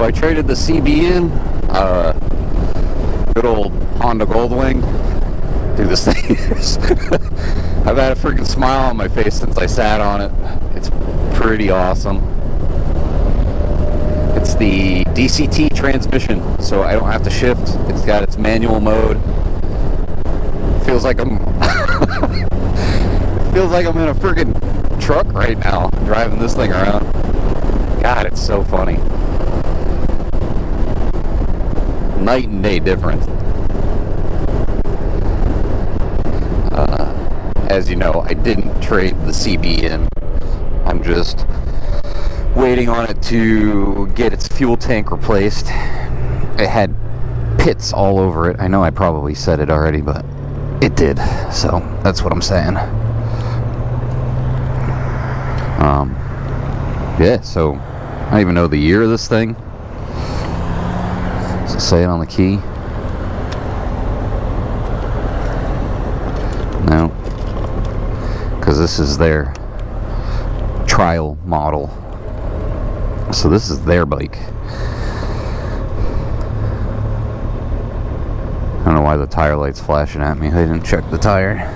I traded the CB in, good old Honda Goldwing. Dude, this thing is, I've had a freaking smile on my face since I sat on it. It's pretty awesome. It's the DCT transmission, so I don't have to shift. It's got its manual mode. Feels like I'm feels like I'm in a freaking truck right now, driving this thing around. God, it's so funny. Night and day difference. As you know, I didn't trade the CB in. I'm just waiting on it to get its fuel tank replaced. It had pits all over it. I know I probably said it already, but it did. So that's what I'm saying. Yeah, so I don't even know the year of this thing. Does it say it on the key? No. Because this is their trial model. So this is their bike. I don't know why the tire light's flashing at me. They didn't check the tire.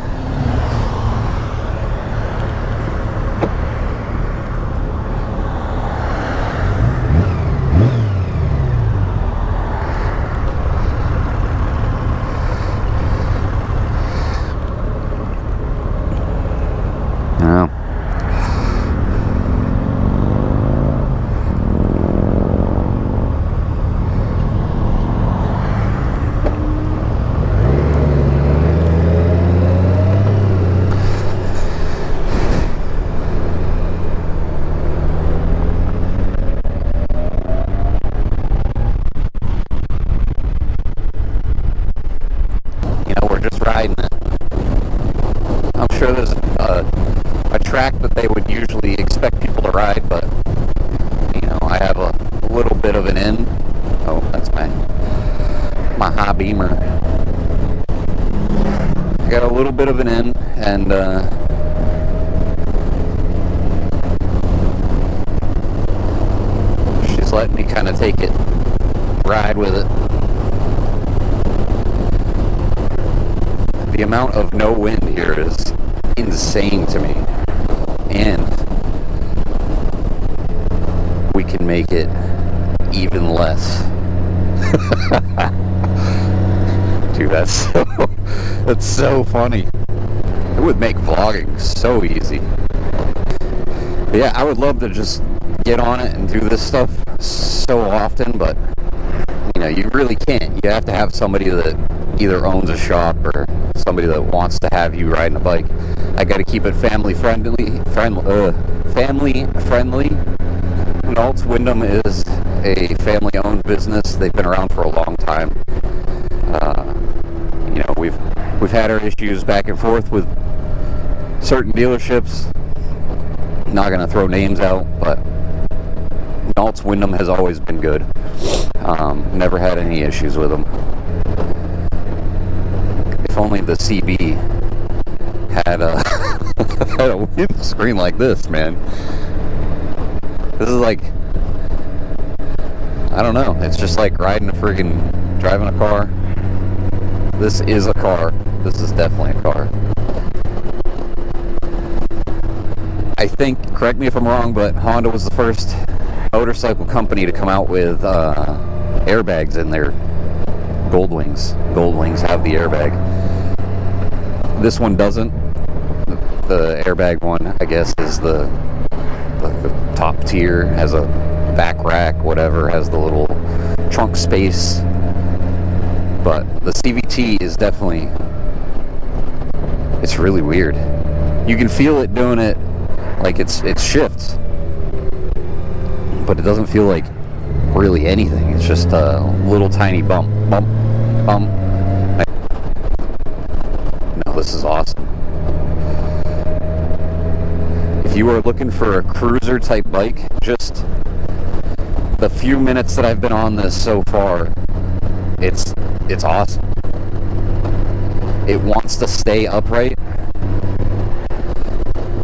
No. We're just riding it. I'm sure there's a track that they would usually expect people to ride, but I have a little bit of an in. Oh, that's my high beamer. I got a little bit of an in, and she's letting me kind of take it, ride with it. The amount of no wind here is insane to me, and we can make it even less. Dude, that's so funny. It would make vlogging so easy. But yeah, I would love to just get on it and do this stuff so often, but you really can't. You have to have somebody that either owns a shop or somebody that wants to have you riding a bike. I got to keep it family friendly. Naults Windham is a family-owned business. They've been around for a long time. We've had our issues back and forth with certain dealerships. Not gonna throw names out, but Naults Windham has always been good. Never had any issues with them. If only the CB had a had a windscreen like this, man. This is like, I don't know. It's just like driving a car. This is a car. This is definitely a car. I think, correct me if I'm wrong, but Honda was the first motorcycle company to come out with airbags in their Goldwings. Goldwings have the airbag. This one doesn't. The airbag one, I guess, is the top tier. Has a back rack, whatever, has the little trunk space. But the CVT is definitely, it's really weird. You can feel it doing it, like it shifts, but it doesn't feel like really anything. It's just a little tiny bump. No, this is awesome. If you are looking for a cruiser type bike, just the few minutes that I've been on this so far, it's awesome. It wants to stay upright.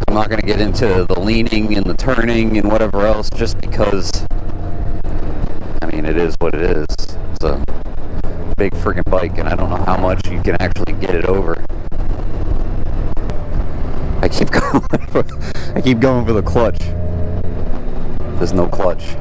I'm not going to get into the leaning and the turning and whatever else, just because, I mean, mean, it is what it is. It's a big freaking bike, and I don't know how much you can actually get it over. I keep going for the clutch. There's no clutch.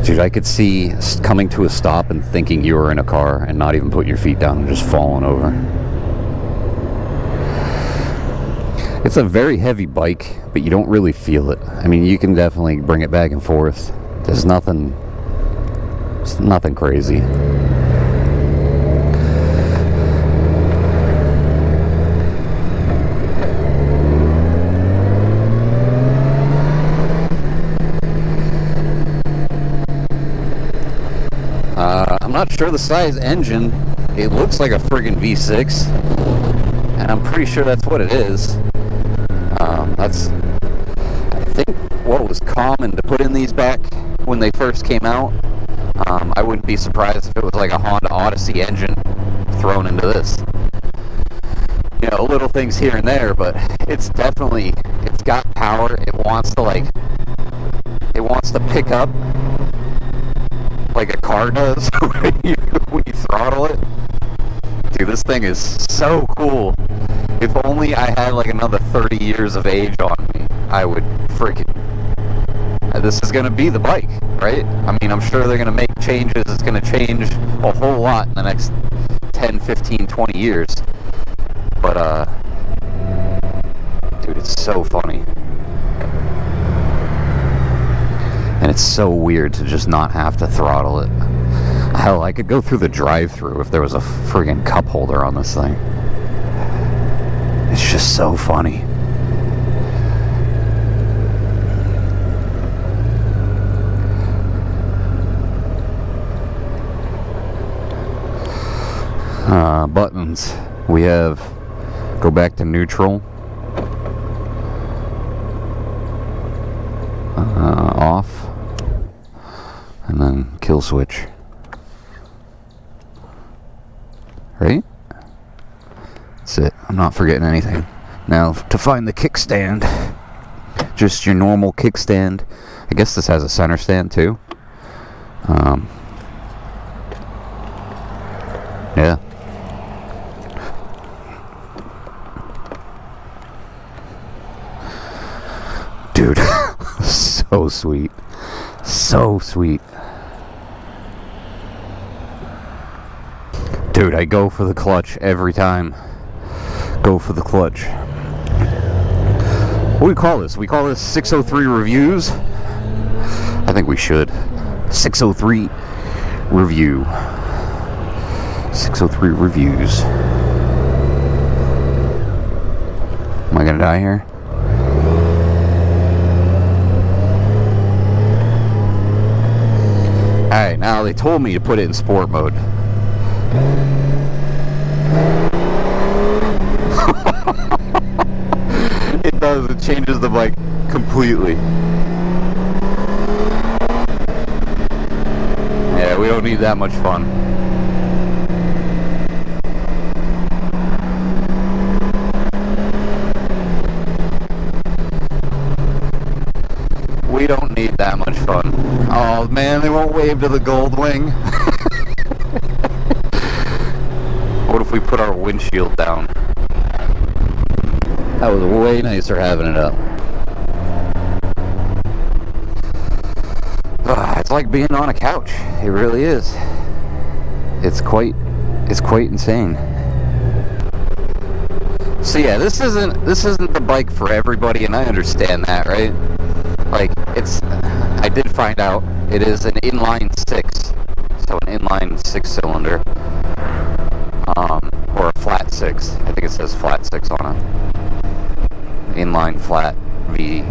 Dude, I could see coming to a stop and thinking you were in a car and not even putting your feet down and just falling over. It's a very heavy bike, but you don't really feel it. I mean, you can definitely bring it back and forth. There's nothing crazy. I'm not sure the size engine. It looks like a friggin' V6, and I'm pretty sure that's what it is. That's, I think, what was common to put in these back when they first came out. I wouldn't be surprised if it was like a Honda Odyssey engine thrown into this. You know, little things here and there, but it's got power. It wants to pick up like a car does when you throttle it. Dude, this thing is so cool. If only I had like another 30 years of age on me, I would freaking... This is going to be the bike, right? I mean, I'm sure they're going to make changes. It's going to change a whole lot in the next 10, 15, 20 years. But, dude, it's so funny. And it's so weird to just not have to throttle it. Hell, I could go through the drive-thru if there was a friggin' cup holder on this thing. It's just so funny. Buttons. We have go back to neutral. Off. And then kill switch. Right? That's it. I'm not forgetting anything. Now, to find the kickstand, just your normal kickstand. I guess this has a center stand too. Yeah. Dude, so sweet. So sweet. Dude, I go for the clutch every time. Go for the clutch. What do we call this? We call this 603 reviews? I think we should. 603 review. 603 reviews. Am I gonna die here? Alright, now they told me to put it in sport mode. It does, it changes the bike completely. Yeah, we don't need that much fun. We don't need that much fun. Oh man, they won't wave to the gold wing. What if we put our windshield down? That was way nicer having it up. It's like being on a couch. It really is. It's quite insane. So yeah, this isn't the bike for everybody, and I understand that, right? Like, I did find out it is an inline 6, so an inline 6-cylinder, or a flat 6. I think it says flat 6 on it. Inline flat V,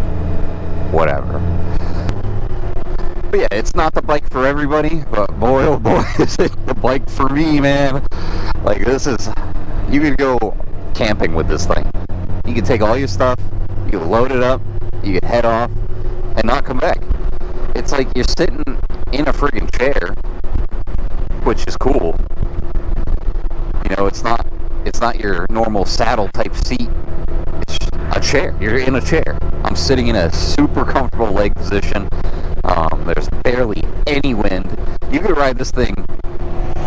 whatever. But yeah, it's not the bike for everybody, but boy, oh boy, is it the bike for me, man. Like, you could go camping with this thing. You can take all your stuff, you can load it up, you can head off, and not come back. It's like you're sitting in a friggin' chair, which is cool. You know, it's not It's not your normal saddle type seat. It's a chair. You're in a chair. I'm sitting in a super comfortable leg position. There's barely any wind. You could ride this thing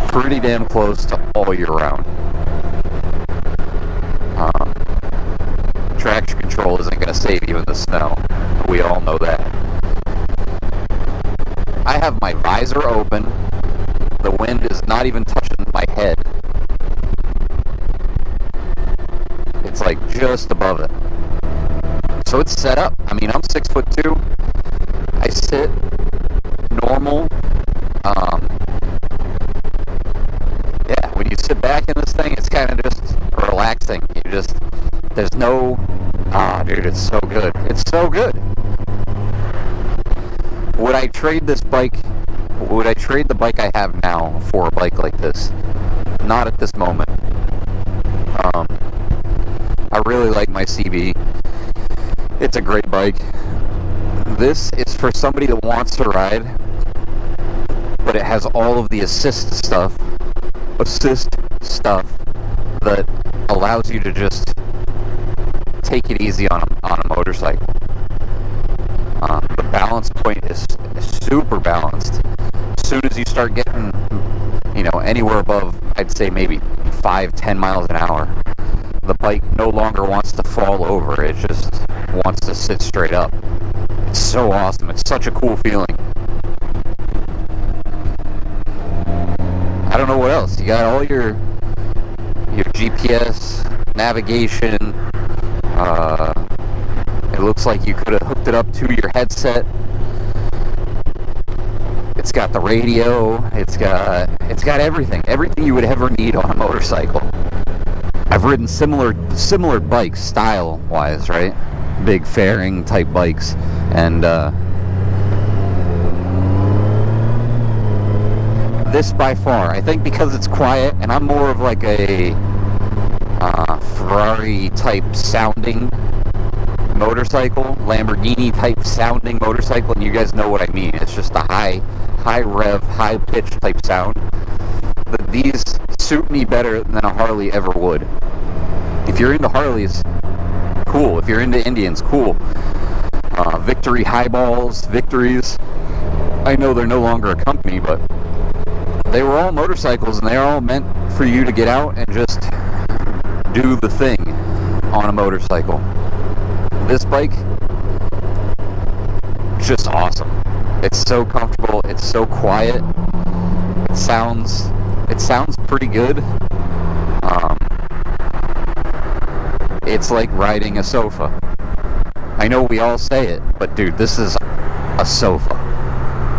pretty damn close to all year round. Traction control isn't going to save you in the snow. We all know that. I have my visor open. The wind is not even touching my head. It's like just above it. So it's set up. I mean, I'm 6'2". I sit normal. Yeah, when you sit back in this thing, it's kind of just relaxing. There's no, dude, it's so good. It's so good. Would I trade the bike I have now for a bike like this? Not at this moment. I really like my CB. It's a great bike. This is for somebody that wants to ride, but it has all of the assist stuff that allows you to just take it easy on a motorcycle. The balance point is super balanced. As soon as you start getting, anywhere above, I'd say maybe 5-10 miles an hour, the bike no longer wants to fall over. It just wants to sit straight up. It's so awesome. It's such a cool feeling. I don't know what else. You got all your GPS, navigation. It looks like you could have hooked it up to your headset. It's got the radio. It's got everything you would ever need on a motorcycle. I've ridden similar bikes style wise, right? Big fairing type bikes, and this by far, I think, because it's quiet, and I'm more of like a Ferrari type sounding motorcycle, Lamborghini type sounding motorcycle, and you guys know what I mean. It's just a high rev, high pitch type sound. But these suit me better than a Harley ever would. If you're into Harleys, cool. If you're into Indians, cool. Victory highballs, Victories. I know they're no longer a company, but they were all motorcycles, and they're all meant for you to get out and just do the thing on a motorcycle. This bike, just awesome. It's so comfortable. It's so quiet. It sounds pretty good. It's like riding a sofa. I know we all say it, but dude, this is a sofa.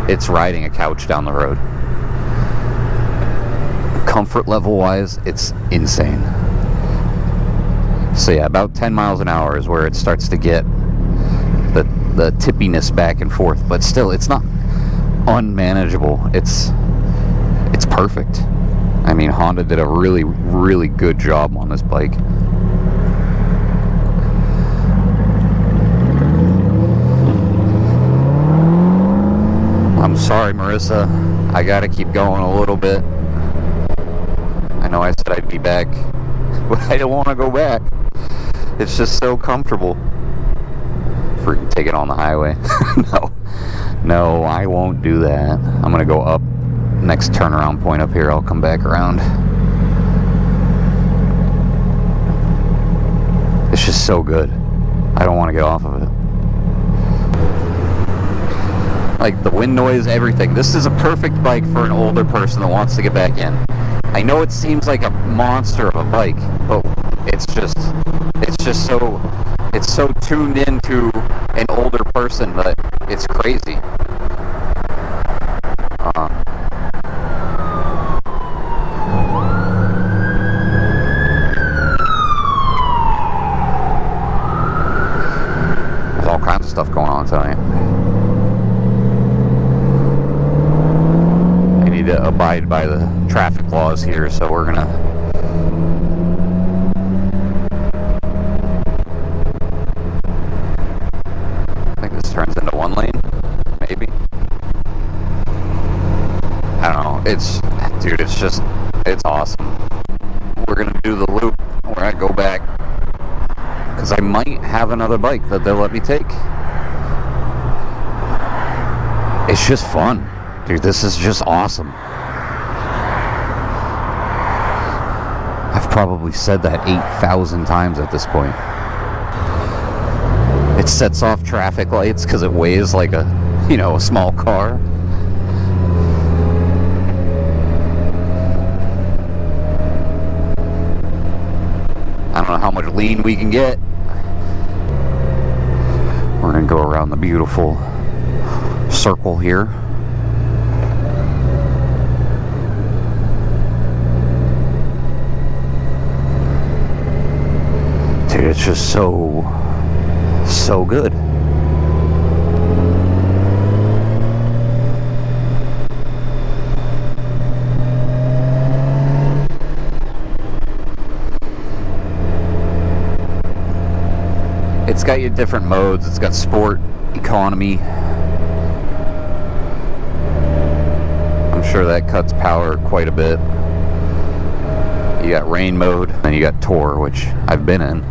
It's riding a couch down the road. Comfort level wise, it's insane. So yeah, about 10 miles an hour is where it starts to get the tippiness back and forth, but still, it's not unmanageable. It's perfect. I mean, Honda did a really, really good job on this bike. I'm sorry, Marissa. I gotta keep going a little bit. I know I said I'd be back, but I don't want to go back. It's just so comfortable. Freaking take it on the highway. No, I won't do that. I'm gonna go up. Next turnaround point up here, I'll come back around. It's just so good. I don't want to get off of it. Like the wind noise, everything. This is a perfect bike for an older person that wants to get back in. I know it seems like a monster of a bike, but it's so tuned into an older person that it's crazy. There's all kinds of stuff going on tonight. I need to abide by the traffic laws here, so we're gonna turns into one lane, maybe. I don't know. It's awesome. we're gonna do the loop where I go back, because I might have another bike that they'll let me take. It's just fun, dude. This is just awesome. I've probably said that 8,000 times at this point. It sets off traffic lights because it weighs like a, you know, a small car. I don't know how much lean we can get. We're gonna go around the beautiful circle here. Dude, it's just so good. It's got your different modes. It's got sport, economy. I'm sure that cuts power quite a bit. You got rain mode, and you got tour, which I've been in.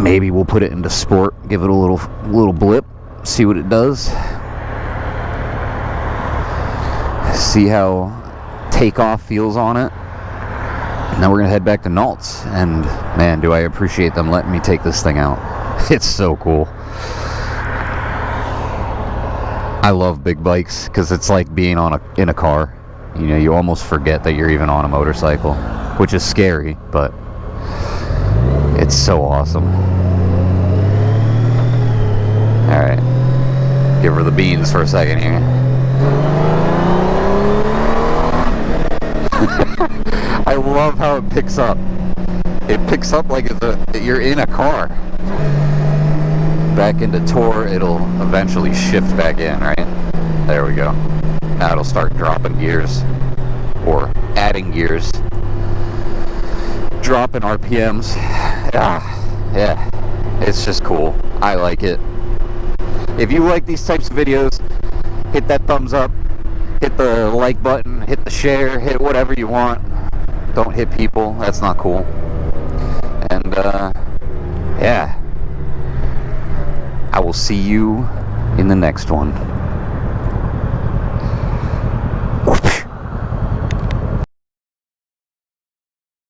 Maybe we'll put it into sport, give it a little blip, see what it does. See how takeoff feels on it. Now we're gonna head back to Naults, and man, do I appreciate them letting me take this thing out. It's so cool. I love big bikes because it's like being in a car. You know, you almost forget that you're even on a motorcycle, which is scary, but it's so awesome. All right, give her the beans for a second here. I love how it picks up. It picks up like you're in a car. Back into tour, it'll eventually shift back in, right? There we go. Now it'll start dropping gears, or adding gears. Dropping RPMs. Yeah, it's just cool. I like it. If you like these types of videos, hit that thumbs up, hit the like button, hit the share, hit whatever you want. Don't hit people, that's not cool. And yeah, I will see you in the next one.